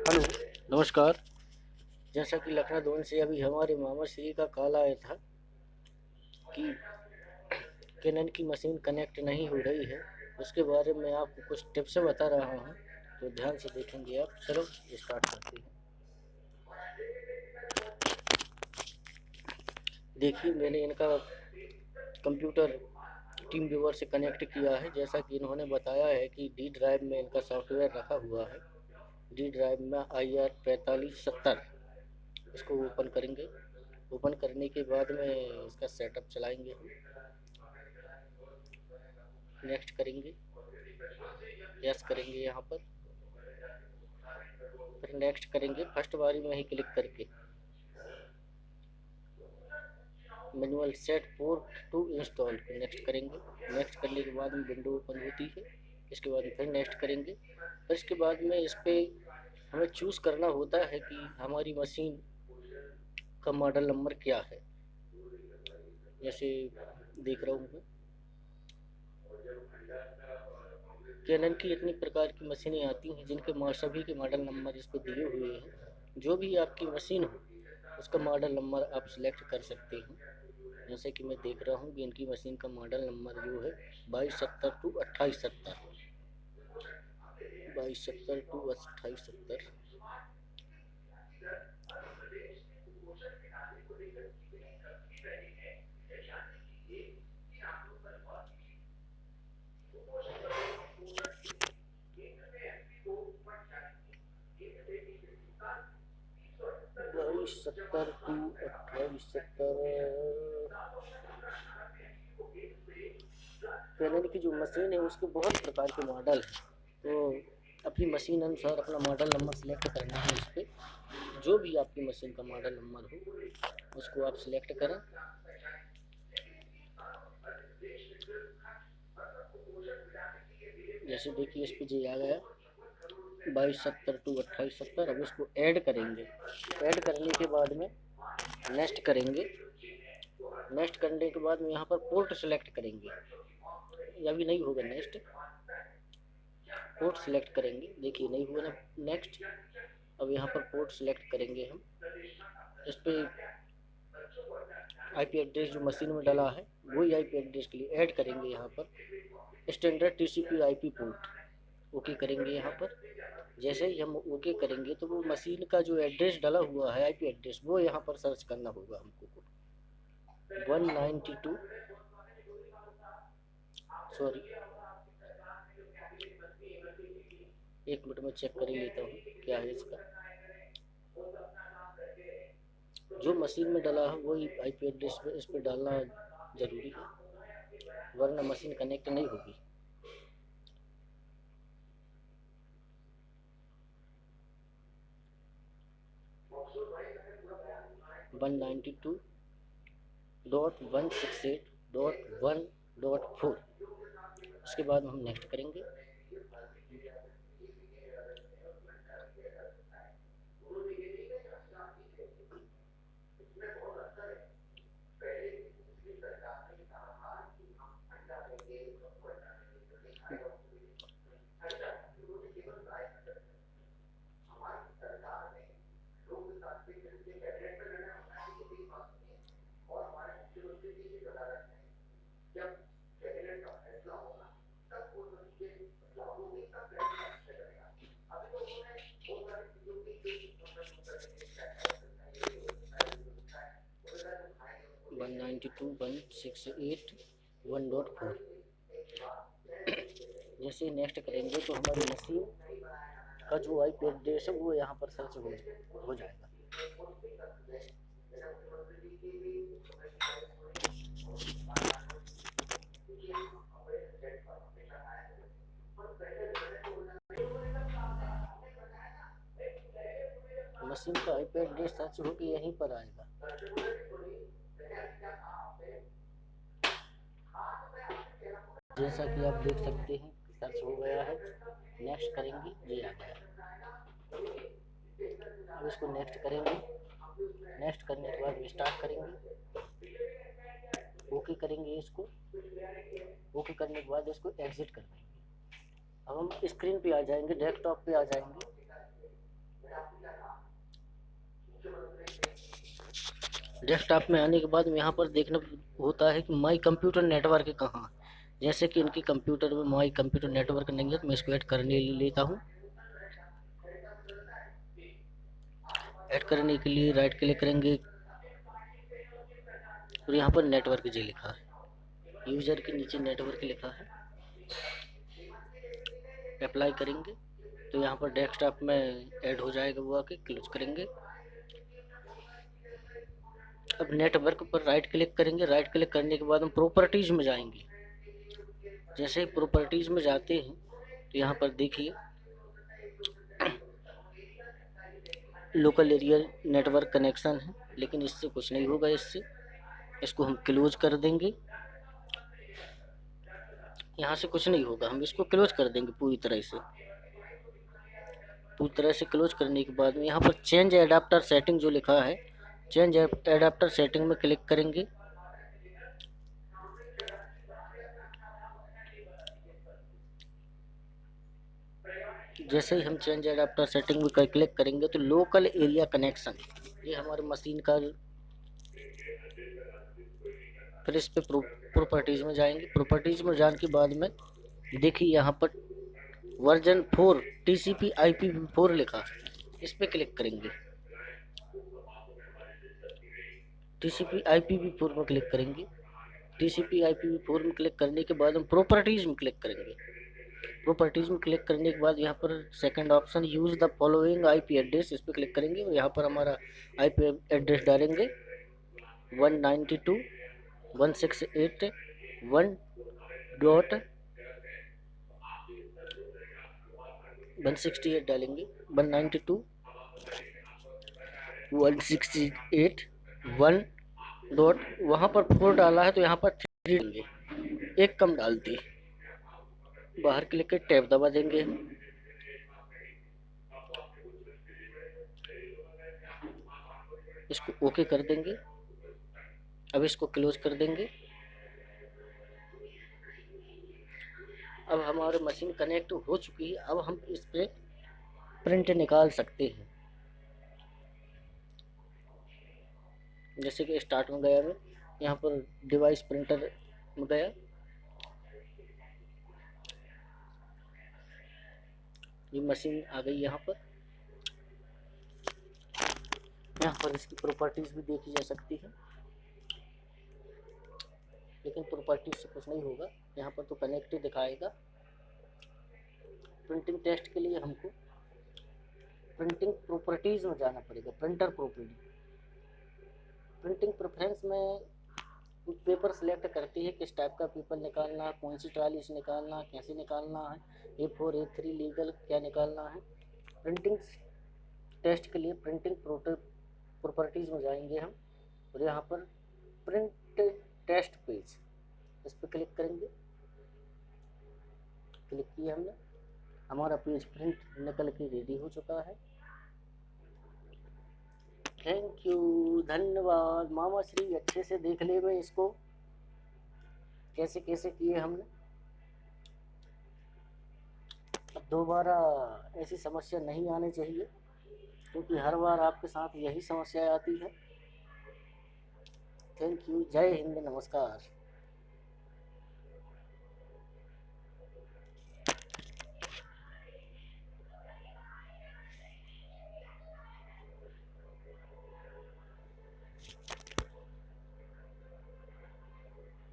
Hello, नमस्कार। जैसा कि लखनऊ से अभी हमारे मामा श्री का कॉल आया था कि कैनन की मशीन कनेक्ट नहीं हो रही है। उसके बारे में आपको कुछ टिप्स बता रहा हूँ, तो ध्यान से देखेंगे आप। चलो स्टार्ट करते हैं। देखिए, मैंने इनका कंप्यूटर टीम व्यूअर से कनेक्ट किया है। जैसा कि इन्होंने बताया है कि डी ड्राइव में इनका सॉफ्टवेयर रखा हुआ है। डी ड्राइव में IR4570 इसको ओपन करेंगे। ओपन करने के बाद में इसका सेटअप चलाएंगे हम। नेक्स्ट करेंगे, यस करेंगे यहाँ पर, फिर नेक्स्ट करेंगे। फर्स्ट बारी में ही क्लिक करके manual set port to install next करेंगे। नेक्स्ट करने के बाद में विंडो ओपन होती है। इसके बाद फिर नेक्स्ट करेंगे। फिर इसके बाद में इस पर हमें चूज़ करना होता है कि हमारी मशीन का मॉडल नंबर क्या है। जैसे देख रहा हूँ मैं, कैनन की इतनी प्रकार की मशीनें आती हैं जिनके सभी के मॉडल नंबर इस पर दिए हुए हैं। जो भी आपकी मशीन हो उसका मॉडल नंबर आप सिलेक्ट कर सकते हैं। जैसे कि मैं देख रहा हूँ कि इनकी मशीन का मॉडल नंबर जो है 2270 टू 2870, 2270 टू 2870। 2270 टू 2870। कैनन की जो मशीन है उसके बहुत प्रकार के मॉडल हैं, तो अपनी मशीन अनुसार अपना मॉडल नंबर सेलेक्ट करना है। इस पर जो भी आपकी मशीन का मॉडल नंबर हो उसको आप सिलेक्ट करें। जैसे देखिए इस पर जी आ गया 2270 टू 2870। अब इसको ऐड करेंगे। ऐड करने के बाद में नेक्स्ट करेंगे। नेक्स्ट करने के बाद में यहाँ पर पोर्ट सेलेक्ट करेंगे। या भी नहीं होगा, नेक्स्ट पोर्ट सेलेक्ट करेंगे। देखिए नहीं हुआ ना, नेक्स्ट। अब यहाँ पर पोर्ट सेलेक्ट करेंगे हम। इस पर IP एड्रेस जो मशीन में डाला है वही IP एड्रेस के लिए ऐड करेंगे। यहाँ पर स्टैंडर्ड TCP/IP पोर्ट ओके करेंगे यहाँ पर। जैसे ही हम ओके करेंगे तो वो मशीन का जो एड्रेस डाला हुआ है IP एड्रेस वो यहाँ पर सर्च करना होगा हमको। 192, सॉरी, एक मिनट में चेक कर ही लेता हूँ क्या है इसका। जो मशीन में डाला है वही IP एड्रेस इस पर डालना ज़रूरी है, वरना मशीन कनेक्ट नहीं होगी। वन 192.168.1.4। इसके बाद हम नेक्स्ट करेंगे। वन 192.168.1.4। जैसे नेक्स्ट करेंगे तो हमारी मशीन का जो IP एड्रेस है वो यहाँ पर सर्च हो जाएगा। मशीन का IP एड्रेस सर्च होकर यहीं पर आएगा। जैसा कि आप देख सकते हैं सर्च हो गया है। नेक्स्ट करेंगे, ये आ गया। अब इसको नेक्स्ट करेंगे। नेक्स्ट करने के बाद स्टार्ट करेंगे। ओके करेंगे इसको। ओके करने के बाद इसको एग्जिट कर देंगे। अब हम स्क्रीन पे आ जाएंगे, डेस्कटॉप पे आ जाएंगे। डेस्कटॉप में आने के बाद में यहाँ पर देखना होता है कि माई कंप्यूटर नेटवर्क कहाँ है। जैसे कि इनके कंप्यूटर में माई कंप्यूटर नेटवर्क नहीं है तो मैं इसको ऐड करने लेता हूँ। ऐड करने के लिए राइट क्लिक करेंगे और यहाँ पर नेटवर्क जी लिखा है, यूजर के नीचे नेटवर्क लिखा है, अप्लाई करेंगे तो यहाँ पर डेस्कटॉप में ऐड हो जाएगा, वो आके क्लोज करेंगे। अब नेटवर्क पर राइट क्लिक करेंगे, राइट क्लिक करने के बाद हम प्रॉपर्टीज में जाएंगे। जैसे ही प्रॉपर्टीज में जाते हैं तो यहाँ पर देखिए लोकल एरिया नेटवर्क कनेक्शन है, लेकिन इससे कुछ नहीं होगा। इसको हम क्लोज कर देंगे। यहाँ से कुछ नहीं होगा, हम इसको क्लोज कर देंगे पूरी तरह से। पूरी तरह से क्लोज करने के बाद में यहाँ पर चेंज एडाप्टर सेटिंग जो लिखा है, चेंज एडाप्टर सेटिंग में क्लिक करेंगे। जैसे ही हम चेंज एडाप्टर सेटिंग में क्लिक करेंगे तो लोकल एरिया कनेक्शन, ये हमारे मशीन का, फिर इस पे प्रॉपर्टीज में जाएंगे। प्रॉपर्टीज में जाने के बाद में देखिए यहाँ पर वर्जन 4 TCP IP4 लिखा, इस पे क्लिक करेंगे। TCP IPv4 में क्लिक करेंगे। TCP IPv4 में क्लिक करने के बाद हम प्रॉपर्टीज में क्लिक करेंगे। प्रॉपर्टीज में क्लिक करने के बाद यहाँ पर second option use the following IP address, इस पर क्लिक करेंगे और यहाँ पर हमारा IP एड्रेस डालेंगे 192.168 डालेंगे, 192.168.1 डॉट, वहाँ पर 4 डाला है तो यहाँ पर 3 देंगे, एक कम डालते, बाहर क्लिक कर टैब दबा देंगे। इसको ओके कर देंगे। अब इसको क्लोज कर देंगे। अब हमारी मशीन कनेक्ट हो चुकी है। अब हम इस पे प्रिंट निकाल सकते हैं। जैसे कि स्टार्ट में गया मैं, यहाँ पर डिवाइस प्रिंटर में गया, ये मशीन आ गई। यहाँ पर इसकी प्रॉपर्टीज भी देखी जा सकती है, लेकिन प्रॉपर्टीज से कुछ नहीं होगा। यहाँ पर तो कनेक्ट दिखाएगा। प्रिंटिंग टेस्ट के लिए हमको प्रिंटिंग प्रॉपर्टीज में जाना पड़ेगा। प्रिंटर प्रॉपर्टी, प्रिंटिंग प्रेफरेंस में पेपर सिलेक्ट करती है, किस टाइप का पेपर निकालना है, कौन सी ट्राली से निकालना है, कैसे निकालना है, A4 A3 लीगल क्या निकालना है। प्रिंटिंग टेस्ट के लिए प्रिंटिंग प्रॉपर्टीज में जाएंगे हम और यहाँ पर प्रिंट टेस्ट पेज, इस पर क्लिक करेंगे। क्लिक किया हमने, हमारा पेज प्रिंट निकल के रेडी हो चुका है। थैंक यू, धन्यवाद मामा श्री। अच्छे से देख ले मैं इसको कैसे कैसे किए हमने। अब दोबारा ऐसी समस्या नहीं आनी चाहिए, क्योंकि हर बार आपके साथ यही समस्या आती है। थैंक यू, जय हिंद, नमस्कार।